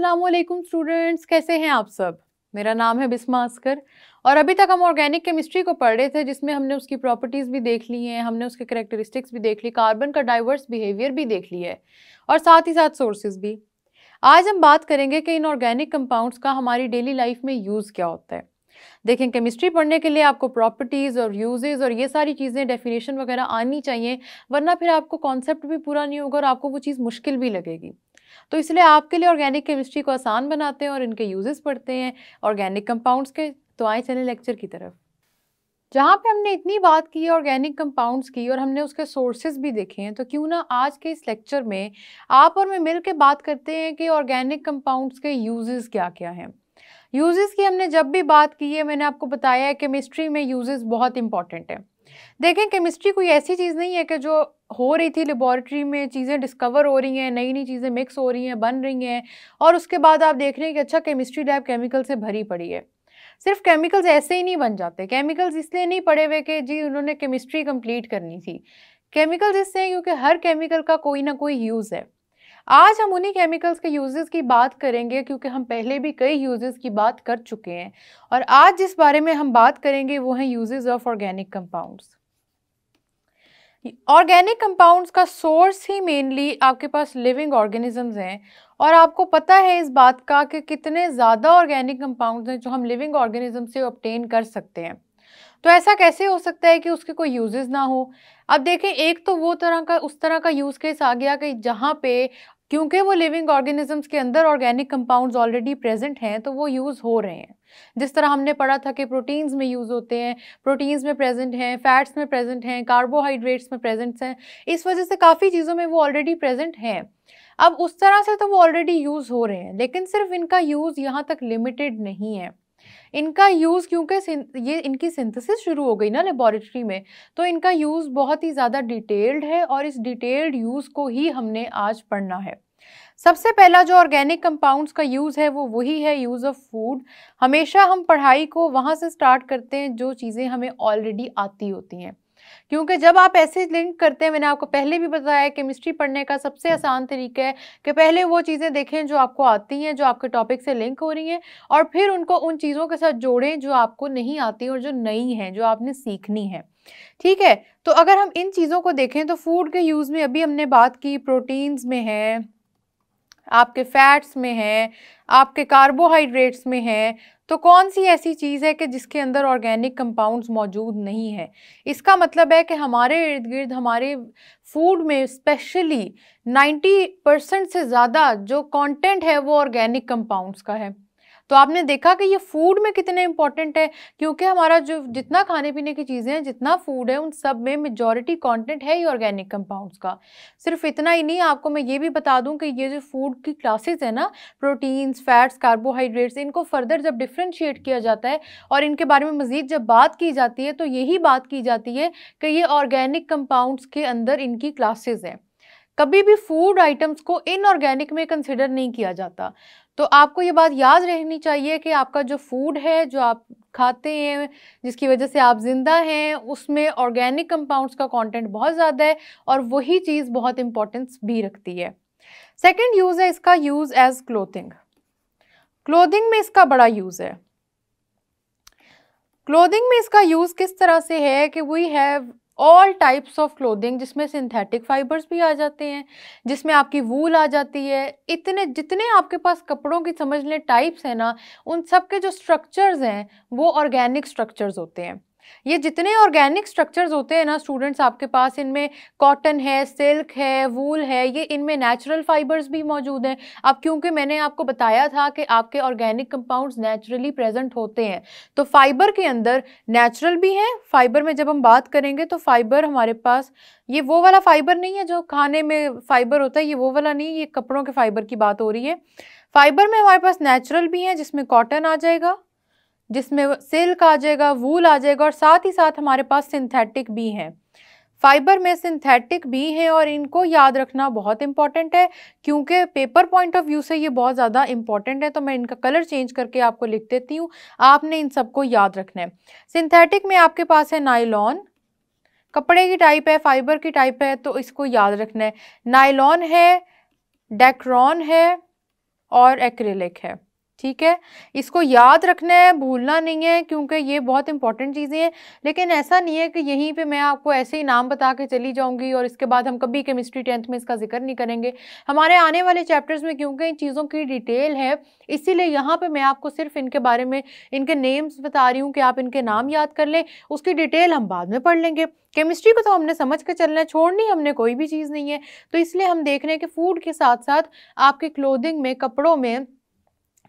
अस्सलामुअलैकुम स्टूडेंट्स, कैसे हैं आप सब। मेरा नाम है बिस्मा अस्कर और अभी तक हम ऑर्गेनिक केमिस्ट्री को पढ़ रहे थे, जिसमें हमने उसकी प्रॉपर्टीज़ भी देख ली हैं, हमने उसके करैक्टरिस्टिक्स भी देख ली, कार्बन का डाइवर्स बिहेवियर भी देख लिया है और साथ ही साथ सोर्सेज भी। आज हम बात करेंगे कि इन ऑर्गेनिक कंपाउंड्स का हमारी डेली लाइफ में यूज़ क्या होता है। देखें, केमिस्ट्री पढ़ने के लिए आपको प्रॉपर्टीज़ और यूजेस और ये सारी चीज़ें डेफिनेशन वगैरह आनी चाहिए, वरना फिर आपको कॉन्सेप्ट भी पूरा नहीं होगा और आपको वो चीज़ मुश्किल भी लगेगी। तो इसलिए आपके लिए ऑर्गेनिक केमिस्ट्री को आसान बनाते हैं और इनके यूजेस पढ़ते हैं ऑर्गेनिक कंपाउंड्स के। तो आए चले लेक्चर की तरफ, जहाँ पे हमने इतनी बात की है ऑर्गेनिक कंपाउंड्स की और हमने उसके सोर्सेज भी देखे हैं, तो क्यों ना आज के इस लेक्चर में आप और मैं मिल के बात करते हैं कि ऑर्गेनिक कंपाउंड्स के यूजेस क्या क्या हैं। यूजेस की हमने जब भी बात की है, मैंने आपको बताया है केमिस्ट्री में यूजेस बहुत इंपॉर्टेंट है। देखें, केमिस्ट्री कोई ऐसी चीज़ नहीं है कि जो हो रही थी लेबॉरेटरी में, चीज़ें डिस्कवर हो रही हैं, नई नई चीज़ें मिक्स हो रही हैं, बन रही हैं और उसके बाद आप देख रहे हैं कि अच्छा केमिस्ट्री लैब केमिकल से भरी पड़ी है। सिर्फ केमिकल्स ऐसे ही नहीं बन जाते। केमिकल्स इसलिए नहीं पढ़े हुए कि जी उन्होंने केमिस्ट्री कंप्लीट करनी थी। केमिकल्स इससे हैं क्योंकि हर केमिकल का कोई ना कोई यूज़ है। आज हम उन्हीं केमिकल्स के यूजेस की बात करेंगे, क्योंकि हम पहले भी कई यूजेस की बात कर चुके हैं और आज जिस बारे में हम बात करेंगे वो हैं uses of organic compounds. Organic compounds का सोर्स ही मेनली आपके पास लिविंग ऑर्गेनिजम्स हैं और आपको पता है इस बात का कि कितने ज़्यादा ऑर्गेनिक कंपाउंड्स हैं जो हम लिविंग ऑर्गेनिज्म से ऑब्टेन कर सकते हैं। तो ऐसा कैसे हो सकता है कि उसके कोई यूजेस ना हो। अब देखें, एक तो वो उस तरह का यूज़ केस आ गया कि जहाँ पे क्योंकि वो लिविंग ऑर्गेनिजम्स के अंदर ऑर्गेनिक कंपाउंड्स ऑलरेडी प्रेजेंट हैं तो वो यूज़ हो रहे हैं। जिस तरह हमने पढ़ा था कि प्रोटीन्स में यूज़ होते हैं, प्रोटीन्स में प्रेजेंट हैं, फैट्स में प्रेजेंट हैं, कार्बोहाइड्रेट्स में प्रेजेंट हैं, इस वजह से काफ़ी चीज़ों में वो ऑलरेडी प्रेजेंट हैं। अब उस तरह से तो वो ऑलरेडी यूज़ हो रहे हैं, लेकिन सिर्फ इनका यूज़ यहाँ तक लिमिटेड नहीं है। इनका यूज़ क्योंकि ये इनकी सिंथेसिस शुरू हो गई ना लेबॉरेटरी में, तो इनका यूज़ बहुत ही ज़्यादा डिटेल्ड है और इस डिटेल्ड यूज़ को ही हमने आज पढ़ना है। सबसे पहला जो ऑर्गेनिक कंपाउंड्स का यूज़ है वो वही है यूज़ ऑफ फूड। हमेशा हम पढ़ाई को वहाँ से स्टार्ट करते हैं जो चीज़ें हमें ऑलरेडी आती होती हैं, क्योंकि जब आप ऐसे लिंक करते हैं, मैंने आपको पहले भी बताया केमिस्ट्री पढ़ने का सबसे आसान तरीका है कि पहले वो चीज़ें देखें जो आपको आती हैं, जो आपके टॉपिक से लिंक हो रही हैं, और फिर उनको उन चीज़ों के साथ जोड़ें जो आपको नहीं आती और जो नई हैं, जो आपने सीखनी है। ठीक है, तो अगर हम इन चीज़ों को देखें तो फूड के यूज़ में अभी हमने बात की, प्रोटीन्स में है, आपके फैट्स में है, आपके कार्बोहाइड्रेट्स में है। तो कौन सी ऐसी चीज़ है कि जिसके अंदर ऑर्गेनिक कंपाउंड्स मौजूद नहीं है। इसका मतलब है कि हमारे इर्द गिर्द हमारे फूड में स्पेशली 90% से ज़्यादा जो कंटेंट है वो ऑर्गेनिक कंपाउंड्स का है। तो आपने देखा कि ये फूड में कितने इंपॉर्टेंट है, क्योंकि हमारा जो जितना खाने पीने की चीज़ें हैं, जितना फूड है, उन सब में मेजॉरिटी कंटेंट है ही ऑर्गेनिक कंपाउंड्स का। सिर्फ इतना ही नहीं, आपको मैं ये भी बता दूं कि ये जो फूड की क्लासेस है ना, प्रोटीन्स, फैट्स, कार्बोहाइड्रेट्स, इनको फर्दर जब डिफ्रेंशिएट किया जाता है और इनके बारे में मज़ीद जब बात की जाती है तो यही बात की जाती है कि ये ऑर्गेनिक कंपाउंड्स के अंदर इनकी क्लासेस हैं। कभी भी फूड आइटम्स को इनऑर्गेनिक में कंसिडर नहीं किया जाता। तो आपको ये बात याद रहनी चाहिए कि आपका जो फूड है, जो आप खाते हैं, जिसकी वजह से आप जिंदा हैं, उसमें ऑर्गेनिक कंपाउंड्स का कंटेंट बहुत ज़्यादा है और वही चीज़ बहुत इंपॉर्टेंस भी रखती है। सेकंड यूज़ है इसका यूज़ एज क्लोथिंग। क्लोथिंग में इसका बड़ा यूज़ है। क्लोथिंग में इसका यूज़ किस तरह से है कि we have all types of clothing, जिसमें सिंथेटिक फाइबर्स भी आ जाते हैं, जिसमें आपकी वूल आ जाती है। इतने जितने आपके पास कपड़ों की समझ लें टाइप्स हैं ना, उन सब के जो स्ट्रक्चर्स हैं वो ऑर्गेनिक स्ट्रक्चर्स होते हैं। ये जितने ऑर्गेनिक स्ट्रक्चर्स होते हैं ना स्टूडेंट्स आपके पास, इनमें कॉटन है, सिल्क है, वूल है, ये इनमें नेचुरल फाइबर्स भी मौजूद हैं। अब क्योंकि मैंने आपको बताया था कि आपके ऑर्गेनिक कंपाउंड्स नेचुरली प्रेजेंट होते हैं, तो फाइबर के अंदर नेचुरल भी हैं। फाइबर में जब हम बात करेंगे तो फाइबर हमारे पास ये वो वाला फाइबर नहीं है जो खाने में फाइबर होता है, ये वो वाला नहीं, ये कपड़ों के फाइबर की बात हो रही है। फाइबर में हमारे पास नेचुरल भी है, जिसमें कॉटन आ जाएगा, जिसमें सिल्क आ जाएगा, वूल आ जाएगा, और साथ ही साथ हमारे पास सिंथेटिक भी हैं। फाइबर में सिंथेटिक भी हैं और इनको याद रखना बहुत इंपॉर्टेंट है, क्योंकि पेपर पॉइंट ऑफ व्यू से ये बहुत ज़्यादा इंपॉर्टेंट है। तो मैं इनका कलर चेंज करके आपको लिख देती हूँ, आपने इन सबको याद रखना है। सिंथेटिक में आपके पास है नायलॉन, कपड़े की टाइप है, फाइबर की टाइप है, तो इसको याद रखना है। नायलॉन है, डेक्रॉन है, और एक्रिलिक है। ठीक है, इसको याद रखना है, भूलना नहीं है, क्योंकि ये बहुत इंपॉर्टेंट चीज़ें हैं। लेकिन ऐसा नहीं है कि यहीं पे मैं आपको ऐसे ही नाम बता के चली जाऊंगी और इसके बाद हम कभी केमिस्ट्री 10th में इसका जिक्र नहीं करेंगे। हमारे आने वाले चैप्टर्स में क्योंकि इन चीज़ों की डिटेल है, इसीलिए यहाँ पे मैं आपको सिर्फ इनके बारे में, इनके नेम्स बता रही हूँ कि आप इनके नाम याद कर लें, उसकी डिटेल हम बाद में पढ़ लेंगे। केमिस्ट्री को तो हमने समझ के चलना है, छोड़नी हमने कोई भी चीज़ नहीं है। तो इसलिए हम देख रहे हैं कि फूड के साथ साथ आपके क्लोथिंग में, कपड़ों में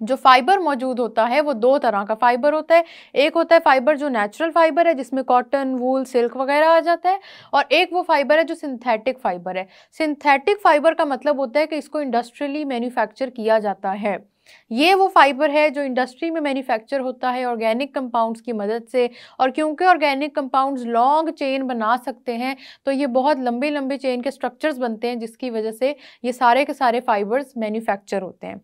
जो फाइबर मौजूद होता है वो दो तरह का फाइबर होता है। एक होता है फाइबर जो नेचुरल फाइबर है, जिसमें कॉटन, वूल, सिल्क वगैरह आ जाता है, और एक वो फाइबर है जो सिंथेटिक फाइबर है। सिंथेटिक फाइबर का मतलब होता है कि इसको इंडस्ट्रियली मैन्युफैक्चर किया जाता है। ये वो फाइबर है जो इंडस्ट्री में मैन्युफैक्चर होता है ऑर्गेनिक कंपाउंड्स की मदद से। और क्योंकि ऑर्गेनिक कंपाउंड्स लॉन्ग चेन बना सकते हैं, तो ये बहुत लंबे लंबे चेन के स्ट्रक्चर्स बनते हैं, जिसकी वजह से ये सारे के सारे फाइबर्स मैन्युफैक्चर होते हैं।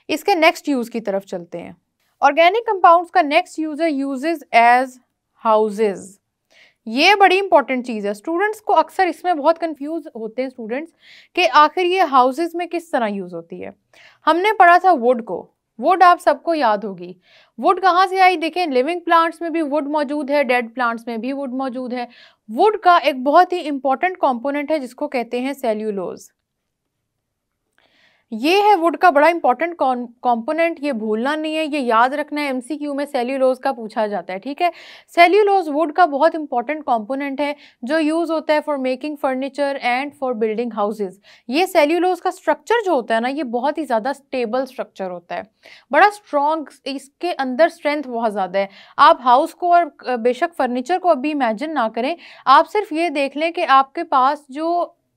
इसके नेक्स्ट यूज की तरफ चलते हैं। ऑर्गेनिक कंपाउंड्स का नेक्स्ट यूज है यूजेस एज हाउसेस। ये बड़ी इंपॉर्टेंट चीज़ है। स्टूडेंट्स को अक्सर इसमें बहुत कंफ्यूज होते हैं स्टूडेंट्स कि आखिर ये हाउसेस में किस तरह यूज होती है। हमने पढ़ा था वुड को, वुड आप सबको याद होगी। वुड कहाँ से आई? देखें, लिविंग प्लांट्स में भी वुड मौजूद है, डेड प्लांट्स में भी वुड मौजूद है। वुड का एक बहुत ही इंपॉर्टेंट कॉम्पोनेंट है जिसको कहते हैं सेल्यूलोज। ये है वुड का बड़ा इंपॉर्टेंट कंपोनेंट, ये भूलना नहीं है, ये याद रखना है। एमसीक्यू में सेल्यूलोज का पूछा जाता है। ठीक है, सेल्यूलोज वुड का बहुत इंपॉर्टेंट कंपोनेंट है जो यूज होता है for making furniture and for building houses. ये सेल्यूलोज का स्ट्रक्चर जो होता है ना, ये बहुत ही ज़्यादा स्टेबल स्ट्रक्चर होता है, बड़ा स्ट्रॉन्ग, इसके अंदर स्ट्रेंथ बहुत ज़्यादा है। आप हाउस को और बेशक फर्नीचर को अभी इमेजिन ना करें, आप सिर्फ ये देख लें कि आपके पास जो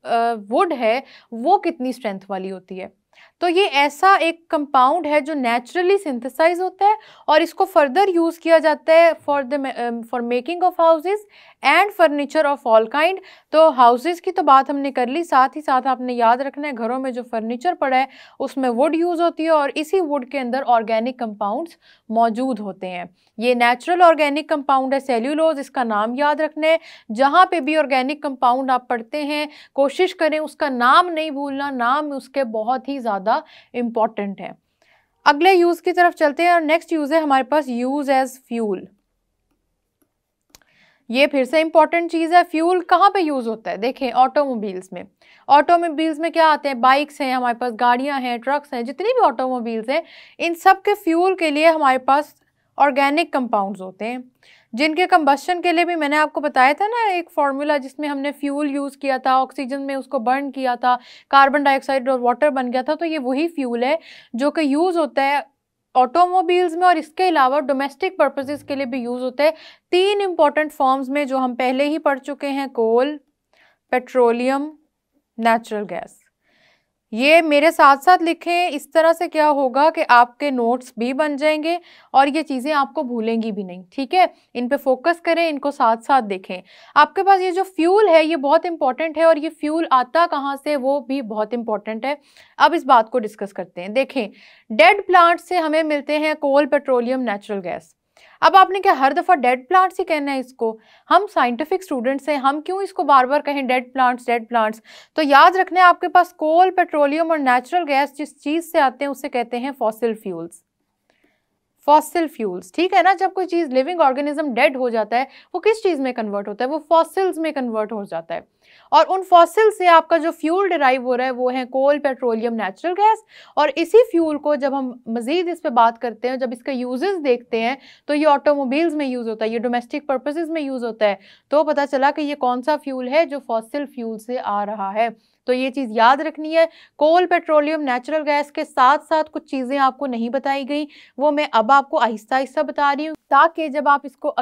वुड है वो कितनी स्ट्रेंथ वाली होती है। तो ये ऐसा एक कंपाउंड है जो नेचुरली सिंथेसाइज होता है और इसको फर्दर यूज किया जाता है for making of houses and furniture of all kind. तो हाउसेस की तो बात हमने कर ली, साथ ही साथ आपने याद रखना है घरों में जो फर्नीचर पड़ा है उसमें वुड यूज होती है और इसी वुड के अंदर ऑर्गेनिक कंपाउंड्स मौजूद होते हैं। ये नेचुरल ऑर्गेनिक कंपाउंड है सेल्यूलोज, इसका नाम याद रखना है। जहाँ पे भी ऑर्गेनिक कंपाउंड आप पढ़ते हैं कोशिश करें उसका नाम नहीं भूलना, नाम उसके बहुत ही ज़्यादा इंपॉर्टेंट है। अगले यूज की तरफ चलते हैं और नेक्स्ट यूज है हमारे पास यूज एज फ्यूल। ये फिर से इंपॉर्टेंट चीज है। फ्यूल कहाँ पे यूज होता है? देखें, ऑटोमोबाइल्स में। ऑटोमोबाइल्स में क्या आते हैं? बाइक्स हैं हमारे पास, गाड़ियां हैं, ट्रक्स हैं, जितनी भी ऑटोमोबाइल्स हैं, इन सब के फ्यूल के लिए हमारे पास ऑर्गेनिक कंपाउंड्स होते हैं, जिनके कंबस्शन के लिए भी मैंने आपको बताया था ना एक फॉर्मूला, जिसमें हमने फ्यूल यूज़ किया था, ऑक्सीजन में उसको बर्न किया था, कार्बन डाइऑक्साइड और वाटर बन गया था। तो ये वही फ्यूल है जो कि यूज़ होता है ऑटोमोबाइल्स में और इसके अलावा डोमेस्टिक पर्पसेस के लिए भी यूज़ होता है। तीन इंपॉर्टेंट फॉर्म्स में जो हम पहले ही पढ़ चुके हैं, कोल, पेट्रोलियम, नेचुरल गैस। ये मेरे साथ साथ लिखें, इस तरह से क्या होगा कि आपके नोट्स भी बन जाएंगे और ये चीज़ें आपको भूलेंगी भी नहीं। ठीक है, इन पे फोकस करें, इनको साथ साथ देखें। आपके पास ये जो फ्यूल है ये बहुत इंपॉर्टेंट है और ये फ्यूल आता कहाँ से वो भी बहुत इंपॉर्टेंट है। अब इस बात को डिस्कस करते हैं। देखें, डेड प्लांट से हमें मिलते हैं कोल, पेट्रोलियम, नेचुरल गैस। अब आपने क्या हर दफ़ा डेड प्लांट्स ही कहना है इसको? हम साइंटिफिक स्टूडेंट्स हैं, हम क्यों इसको बार बार कहें डेड प्लांट्स डेड प्लांट्स? तो याद रखना है आपके पास कोल, पेट्रोलियम और नेचुरल गैस जिस चीज़ से आते हैं उसे कहते हैं फॉसिल फ्यूल्स। फॉसिल फ्यूल्स, ठीक है ना। जब कोई चीज़ लिविंग ऑर्गेनिज्म डेड हो जाता है वो किस चीज़ में कन्वर्ट होता है? वो फॉसिल्स में कन्वर्ट हो जाता है और उन फॉसिल से आपका जो फ्यूल डिराइव हो रहा है वो है कोल, पेट्रोलियम, नेचुरल गैस। और इसी फ्यूल को जब हम मज़ीद इस पर बात करते हैं, जब इसके यूजेस देखते हैं, तो ये ऑटोमोबाइल्स में यूज़ होता है, ये डोमेस्टिक पर्पसेस में यूज़ होता है। तो पता चला कि ये कौन सा फ्यूल है जो फॉसिल फ्यूल से आ रहा है। तो ये चीज़ याद रखनी है। कोल, पेट्रोलियम, नेचुरल गैस के साथ साथ कुछ चीज़ें आपको नहीं बताई गई, वो मैं अब आपको आहिस्ता आहिस्ता बता रही हूँ, ताकि जब आप इसको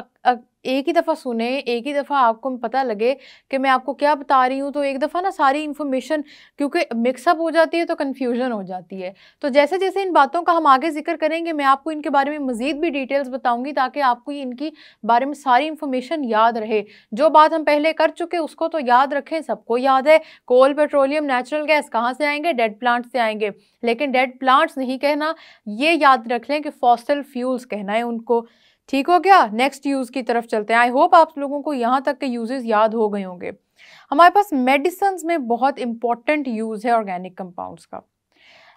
एक ही दफ़ा सुने, एक ही दफ़ा आपको पता लगे कि मैं आपको क्या बता रही हूँ, तो एक दफ़ा ना सारी इन्फॉर्मेशन क्योंकि मिक्सअप हो जाती है तो कन्फ्यूजन हो जाती है। तो जैसे जैसे इन बातों का हम आगे जिक्र करेंगे मैं आपको इनके बारे में मज़ीद भी डिटेल्स बताऊँगी ताकि आपको इनकी बारे में सारी इन्फॉर्मेशन याद रहे। जो बात हम पहले कर चुके उसको तो याद रखें, सबको याद है। कोल, पेट्रोलियम, नेचुरल गैस कहाँ से आएंगे? डेड प्लांट से आएंगे। लेकिन डेड प्लांट्स नहीं कहना, ये याद रख लें कि फॉसिल फ्यूल्स कहना है उनको। ठीक हो गया? नेक्स्ट यूज की तरफ चलते हैं। आई होप आप लोगों को यहाँ तक के यूजेस याद हो गए होंगे। हमारे पास मेडिसिन्स में बहुत इंपॉर्टेंट यूज है ऑर्गेनिक कंपाउंड्स का।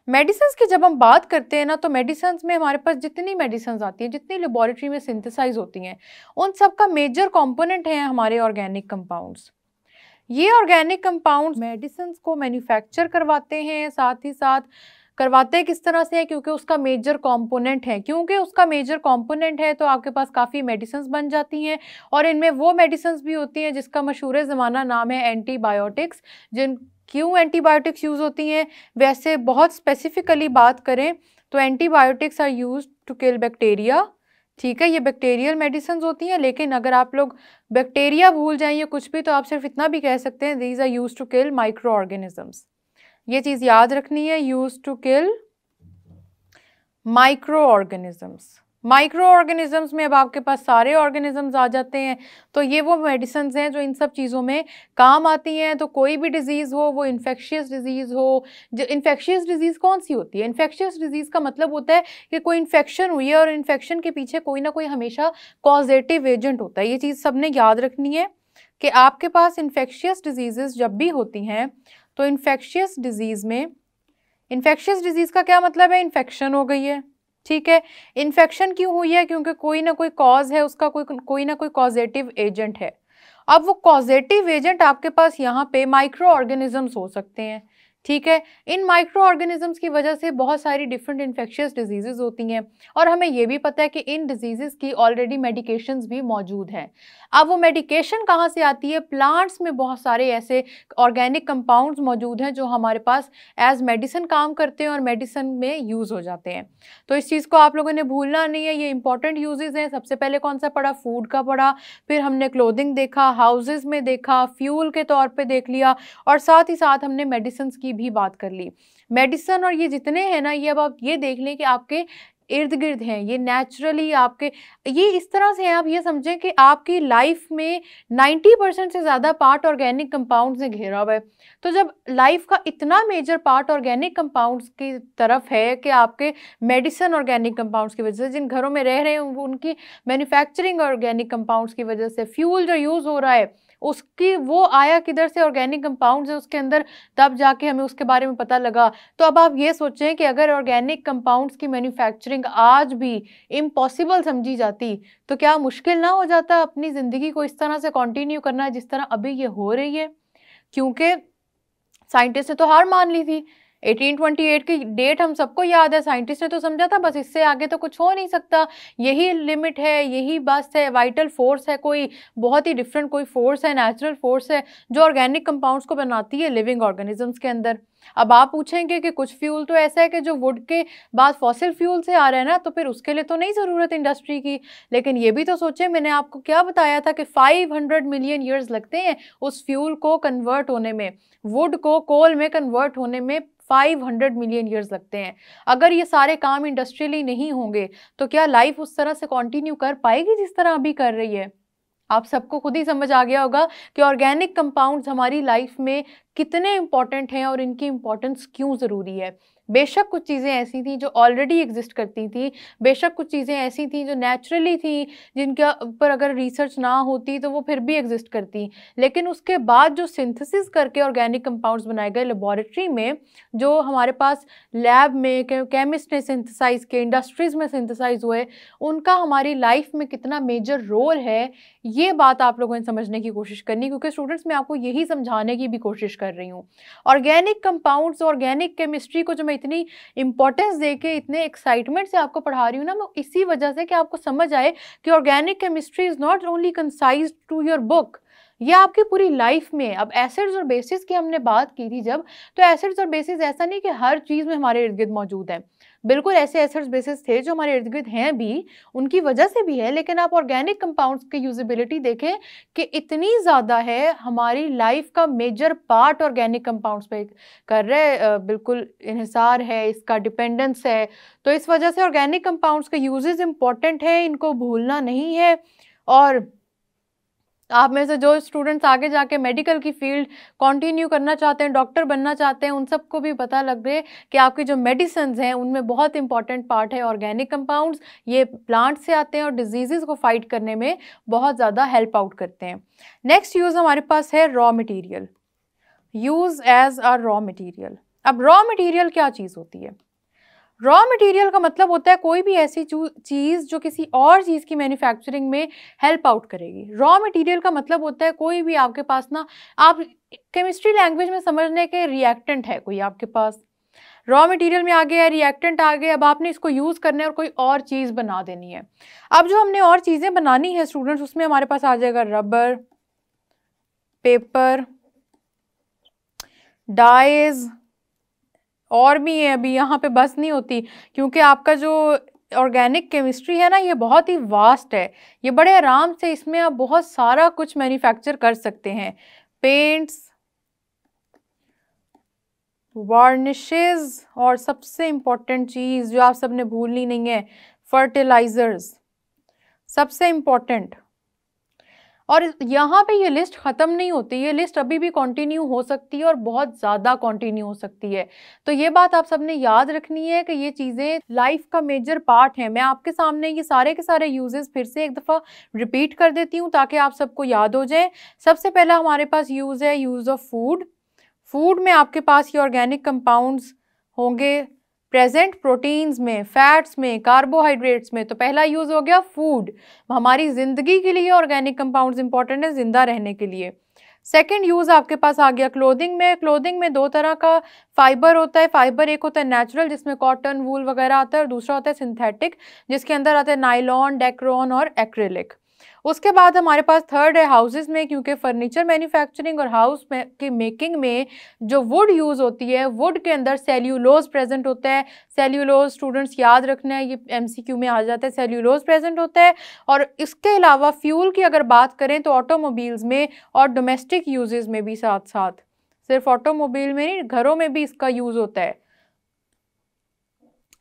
मेडिसिन्स की जब हम बात करते हैं ना, तो मेडिसिन्स में हमारे पास जितनी मेडिसिन्स आती हैं, जितनी लेबोरेटरी में सिंथेसाइज होती हैं, उन सब का मेजर कंपोनेंट है हमारे ऑर्गेनिक कंपाउंड्स। ये ऑर्गेनिक कंपाउंड्स मेडिसिन्स को मैन्युफैक्चर करवाते हैं, साथ ही साथ करवाते किस तरह से है, क्योंकि उसका मेजर कंपोनेंट है। क्योंकि उसका मेजर कंपोनेंट है तो आपके पास काफ़ी मेडिसिन्स बन जाती हैं, और इनमें वो मेडिसिन्स भी होती हैं जिसका मशहूर ज़माना नाम है एंटीबायोटिक्स। क्यों एंटीबायोटिक्स यूज़ होती हैं? वैसे बहुत स्पेसिफिकली बात करें तो antibiotics are used to kill bacteria. ठीक है, ये बैक्टीरियल मेडिसिन होती हैं, लेकिन अगर आप लोग बैक्टीरिया भूल जाएं या कुछ भी, तो आप सिर्फ इतना भी कह सकते हैं these are used to kill micro organisms. ये चीज़ याद रखनी है, used to kill micro organisms. Micro organisms में अब आपके पास सारे ऑर्गेनिजम्स आ जाते हैं, तो ये वो मेडिसिन हैं जो इन सब चीज़ों में काम आती हैं। तो कोई भी डिजीज़ हो, वो इन्फेक्शियस डिजीज़ हो, जो इन्फेक्शियस डिजीज़ कौन सी होती है? इन्फेक्शियस डिजीज़ का मतलब होता है कि कोई इन्फेक्शन हुई है और इन्फेक्शन के पीछे कोई ना कोई हमेशा कॉजेटिव एजेंट होता है। ये चीज़ सबने याद रखनी है कि आपके पास इन्फेक्शियस डिजीज़ जब भी होती हैं, तो इन्फेक्शियस डिजीज़ का क्या मतलब है? इन्फेक्शन हो गई है। ठीक है, इन्फेक्शन क्यों हुई है? क्योंकि कोई ना कोई कॉज है, उसका कोई ना कोई कॉजेटिव एजेंट है। अब वो कॉजेटिव एजेंट आपके पास यहाँ पे माइक्रो ऑर्गेनिजम्स हो सकते हैं। ठीक है, इन माइक्रो ऑर्गेनिजम्स की वजह से बहुत सारी डिफरेंट इन्फेक्शियस डिजीजेज होती हैं, और हमें ये भी पता है कि इन डिजीजेस की ऑलरेडी मेडिकेशंस भी मौजूद हैं। अब वो मेडिकेशन कहाँ से आती है? प्लांट्स में बहुत सारे ऐसे ऑर्गेनिक कंपाउंड्स मौजूद हैं जो हमारे पास एज मेडिसिन काम करते हैं और मेडिसिन में यूज़ हो जाते हैं। तो इस चीज़ को आप लोगों ने भूलना नहीं है, ये इंपॉर्टेंट यूजेस हैं। सबसे पहले कौन सा पढ़ा? फूड का पढ़ा, फिर हमने क्लोथिंग देखा, हाउसेज में देखा, फ्यूल के तौर पे देख लिया, और साथ ही साथ हमने मेडिसिन की भी बात कर ली। मेडिसिन और ये जितने हैं ना, ये अब आप ये देख लें कि आपके इर्द गिर्द हैं, ये नेचुरली आपके, ये इस तरह से हैं, आप ये समझें कि आपकी लाइफ में 90% से ज़्यादा पार्ट ऑर्गेनिक कंपाउंड्स से घिरा हुआ है। तो जब लाइफ का इतना मेजर पार्ट ऑर्गेनिक कंपाउंड्स की तरफ है कि आपके मेडिसिन ऑर्गेनिक कंपाउंड्स की वजह से, जिन घरों में रह रहे हैं उनकी मैन्युफैक्चरिंग ऑर्गेनिक कंपाउंड्स की वजह से, फ्यूल जो यूज़ हो रहा है उसकी वो आया किधर से? ऑर्गेनिक कंपाउंड्स है उसके अंदर, तब जाके हमें उसके बारे में पता लगा। तो अब आप ये सोचें कि अगर ऑर्गेनिक कंपाउंड्स की मैन्युफैक्चरिंग आज भी इम्पॉसिबल समझी जाती, तो क्या मुश्किल ना हो जाता अपनी ज़िंदगी को इस तरह से कंटिन्यू करना जिस तरह अभी ये हो रही है? क्योंकि साइंटिस्ट ने तो हार मान ली थी। 1828 की डेट हम सबको याद है। साइंटिस्ट ने तो समझा था बस इससे आगे तो कुछ हो नहीं सकता, यही लिमिट है, यही बस है, वाइटल फोर्स है, कोई बहुत ही डिफरेंट कोई फोर्स है, नेचुरल फोर्स है जो ऑर्गेनिक कंपाउंड्स को बनाती है लिविंग ऑर्गेनिजम्स के अंदर। अब आप पूछेंगे कि कुछ फ्यूल तो ऐसा है कि जो वुड के बाद फॉसिल फ्यूल से आ रहा है ना, तो फिर उसके लिए तो नहीं ज़रूरत इंडस्ट्री की। लेकिन ये भी तो सोचें, मैंने आपको क्या बताया था कि 500 मिलियन ईयर्स लगते हैं उस फ्यूल को कन्वर्ट होने में, वुड को कोल में कन्वर्ट होने में 500 मिलियन ईयर्स लगते हैं। अगर ये सारे काम इंडस्ट्रियली नहीं होंगे तो क्या लाइफ उस तरह से कंटिन्यू कर पाएगी जिस तरह अभी कर रही है? आप सबको खुद ही समझ आ गया होगा कि ऑर्गेनिक कंपाउंड्स हमारी लाइफ में कितने इंपॉर्टेंट हैं और इनकी इंपॉर्टेंस क्यों ज़रूरी है। बेशक कुछ चीज़ें ऐसी थी जो ऑलरेडी एग्जिस्ट करती थी, बेशक कुछ चीज़ें ऐसी थी जो नेचुरली थी, जिनके ऊपर अगर रिसर्च ना होती तो वो फिर भी एग्जिस्ट करती, लेकिन उसके बाद जो सिंथेसिस करके ऑर्गेनिक कंपाउंड्स बनाए गए लेबॉरेटरी में, जो हमारे पास लैब में केमिस्ट ने सिंथेसाइज किए, इंडस्ट्रीज़ में सिंथेसाइज हुए, उनका हमारी लाइफ में कितना मेजर रोल है, ये बात आप लोगों ने समझने की कोशिश करनी, क्योंकि स्टूडेंट्स मैं आपको यही समझाने की भी कोशिश कर रही हूँ। ऑर्गेनिक कंपाउंड्स, ऑर्गेनिक केमिस्ट्री को जो मैं इतनी इंपॉर्टेंस देके इतने एक्साइटमेंट से आपको पढ़ा रही हूँ ना, मैं इसी वजह से कि आपको समझ आए कि organic chemistry is not only concised to your book, ये आपकी पूरी लाइफ में। अब एसिड्स और बेसिस की हमने बात की थी जब, तो एसिड्स और बेसिस ऐसा नहीं कि हर चीज़ में हमारे इर्द गिर्द मौजूद है, बिल्कुल ऐसे एसिड्स बेसिस थे जो हमारे इर्द गिर्द हैं भी, उनकी वजह से भी है, लेकिन आप ऑर्गेनिक कंपाउंड्स की यूजेबिलिटी देखें कि इतनी ज़्यादा है, हमारी लाइफ का मेजर पार्ट ऑर्गेनिक कंपाउंड्स पे कर रहे, बिल्कुल इन्हिसार है, इसका डिपेंडेंस है। तो इस वजह से ऑर्गेनिक कंपाउंड्स के यूजेस इंपॉर्टेंट है, इनको भूलना नहीं है। और आप में से जो स्टूडेंट्स आगे जाके मेडिकल की फील्ड कंटिन्यू करना चाहते हैं, डॉक्टर बनना चाहते हैं, उन सबको भी पता लग गए कि आपकी जो मेडिसिन्स हैं उनमें बहुत इंपॉर्टेंट पार्ट है ऑर्गेनिक कंपाउंड्स। ये प्लांट से आते हैं और डिजीज़ को फाइट करने में बहुत ज़्यादा हेल्प आउट करते हैं। नेक्स्ट यूज़ हमारे पास है raw material, use as a raw material. अब रॉ मटेरियल क्या चीज़ होती है? रॉ मटेरियल का मतलब होता है कोई भी ऐसी चीज़ जो किसी और चीज़ की मैन्युफैक्चरिंग में हेल्प आउट करेगी। रॉ मटेरियल का मतलब होता है कोई भी आपके पास ना, आप केमिस्ट्री लैंग्वेज में समझने के रिएक्टेंट है कोई आपके पास, रॉ मटेरियल में आ गया, रिएक्टेंट आ गए, अब आपने इसको यूज़ करना है और कोई और चीज़ बना देनी है। अब जो हमने और चीज़ें बनानी है स्टूडेंट्स, उसमें हमारे पास आ जाएगा रबर, पेपर, डाइज, और भी है। अभी यहाँ पे बस नहीं होती, क्योंकि आपका जो ऑर्गेनिक केमिस्ट्री है ना, ये बहुत ही वास्ट है। ये बड़े आराम से इसमें आप बहुत सारा कुछ मैन्युफैक्चर कर सकते हैं। पेंट्स, वार्निशेस, और सबसे इम्पॉर्टेंट चीज़ जो आप सबने भूलनी नहीं है, फर्टिलाइजर्स, सबसे इम्पॉर्टेंट। और यहाँ पे ये लिस्ट ख़त्म नहीं होती, ये लिस्ट अभी भी कंटिन्यू हो सकती है और बहुत ज़्यादा कंटिन्यू हो सकती है। तो ये बात आप सबने याद रखनी है कि ये चीज़ें लाइफ का मेजर पार्ट है। मैं आपके सामने ये सारे के सारे यूजेस फिर से एक दफ़ा रिपीट कर देती हूँ ताकि आप सबको याद हो जाए। सबसे पहला हमारे पास यूज़ है यूज़ ऑफ फूड। फूड में आपके पास ये ऑर्गेनिक कंपाउंड्स होंगे प्रेजेंट, प्रोटीन्स में, फैट्स में, कार्बोहाइड्रेट्स में। तो पहला यूज हो गया फूड, हमारी जिंदगी के लिए ऑर्गेनिक कंपाउंड्स इंपॉर्टेंट है जिंदा रहने के लिए। सेकेंड यूज आपके पास आ गया क्लोथिंग में। क्लोथिंग में दो तरह का फाइबर होता है। फाइबर एक होता है नेचुरल जिसमें कॉटन, वूल वगैरह आता है, और दूसरा होता है सिंथेटिक जिसके अंदर आता है नायलॉन, डेक्रोन और एक्रेलिक। उसके बाद हमारे पास थर्ड है हाउसेस में, क्योंकि फर्नीचर मैन्युफैक्चरिंग और हाउस की मेकिंग में जो वुड यूज़ होती है, वुड के अंदर सेल्यूलोज प्रेजेंट होता है। सेल्यूलोज स्टूडेंट्स याद रखना है, ये एमसीक्यू में आ जाता है, सेल्यूलोज प्रेजेंट होता है। और इसके अलावा फ्यूल की अगर बात करें तो ऑटोमोबाइल्स में और डोमेस्टिक यूजेस में भी साथ साथ, सिर्फ ऑटोमोबाइल में नहीं, घरों में भी इसका यूज़ होता है।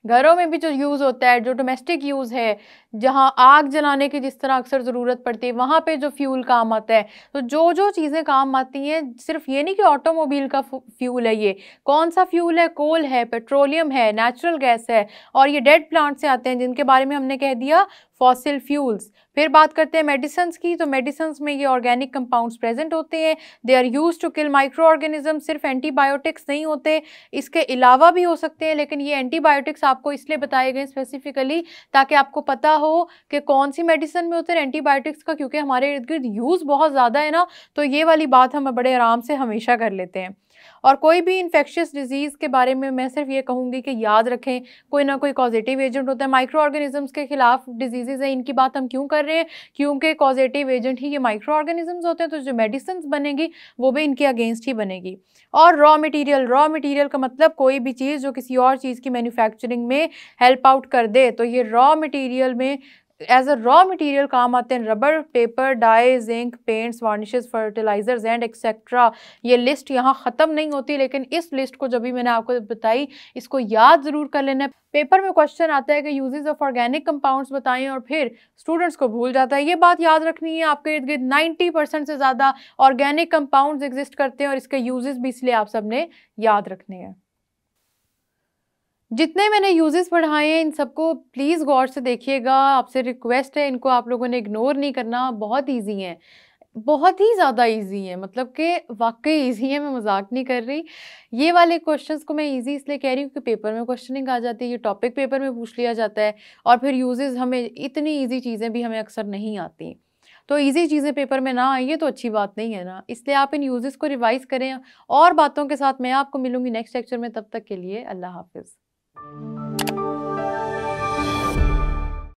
घरों में भी जो यूज़ होता है, जो डोमेस्टिक यूज़ है, जहाँ आग जलाने की जिस तरह अक्सर ज़रूरत पड़ती है, वहाँ पे जो फ्यूल काम आता है। तो जो जो चीज़ें काम आती हैं, सिर्फ ये नहीं कि ऑटोमोबाइल का फ्यूल है, ये कौन सा फ्यूल है, कोल है, पेट्रोलियम है, नेचुरल गैस है, और ये डेड प्लांट से आते हैं जिनके बारे में हमने कह दिया फॉसिल फ्यूल्स। फिर बात करते हैं मेडिसिन की, तो मेडिसिन में ये ऑर्गेनिक कंपाउंड्स प्रेजेंट होते हैं। They are use to kill micro organism. सिर्फ एंटीबायोटिक्स नहीं होते, इसके अलावा भी हो सकते हैं, लेकिन ये एंटीबायोटिक्स आपको इसलिए बताए गए स्पेसिफिकली ताकि आपको पता हो कि कौन सी मेडिसिन में होते हैं एंटीबायोटिक्स का, क्योंकि हमारे इर्द गिर्द यूज़ बहुत ज़्यादा है ना, तो ये वाली बात हम बड़े आराम से हमेशा कर लेते हैं। और कोई भी इन्फेक्शियस डिजीज़ के बारे में मैं सिर्फ ये कहूँगी कि याद रखें, कोई ना कोई कॉजेटिव एजेंट होता है। माइक्रो ऑर्गेनिजम्स के खिलाफ डिजीज़ है, इनकी बात हम क्यों कर रहे हैं, क्योंकि कॉजेटिव एजेंट ही ये माइक्रो ऑर्गेनिजम्स होते हैं, तो जो मेडिसिन बनेगी वो भी इनके अगेंस्ट ही बनेगी। और रॉ मटेरियल, रॉ मटेरियल का मतलब कोई भी चीज़ जो किसी और चीज़ की मैन्युफैक्चरिंग में हेल्प आउट कर दे, तो ये रॉ मटेरियल में एज अ रॉ मटेरियल काम आते हैं rubber, paper, dye, zinc, paints, varnishes, fertilisers and etcetera. ये लिस्ट यहाँ ख़त्म नहीं होती, लेकिन इस लिस्ट को जब भी मैंने आपको बताई, इसको याद ज़रूर कर लेना है। पेपर में क्वेश्चन आता है कि यूजेस ऑफ ऑर्गेनिक कंपाउंड्स बताएं, और फिर स्टूडेंट्स को भूल जाता है। ये बात याद रखनी है, आपके इर्द गिर्द 90% से ज़्यादा ऑर्गेनिक कंपाउंड्स एग्जिस्ट करते हैं, और इसके यूजेस भी इसलिए आप सबने याद रखने हैं। जितने मैंने यूजेस पढ़ाए हैं इन सबको प्लीज़ गौर से देखिएगा, आपसे रिक्वेस्ट है, इनको आप लोगों ने इग्नोर नहीं करना। बहुत इजी हैं, बहुत ही ज़्यादा इजी है, मतलब कि वाकई इजी है, मैं मजाक नहीं कर रही। ये वाले क्वेश्चंस को मैं इजी इसलिए कह रही हूँ कि पेपर में क्वेश्चनिंग आ जाती है, ये टॉपिक पेपर में पूछ लिया जाता है, और फिर यूजेस हमें इतनी ईजी चीज़ें भी हमें अक्सर नहीं आती। तो ईजी चीज़ें पेपर में ना आए, ये तो अच्छी बात नहीं है ना, इसलिए आप इन यूजेस को रिवाइज करें। और बातों के साथ मैं आपको मिलूंगी नेक्स्ट लेक्चर में, तब तक के लिए अल्लाह हाफिज़।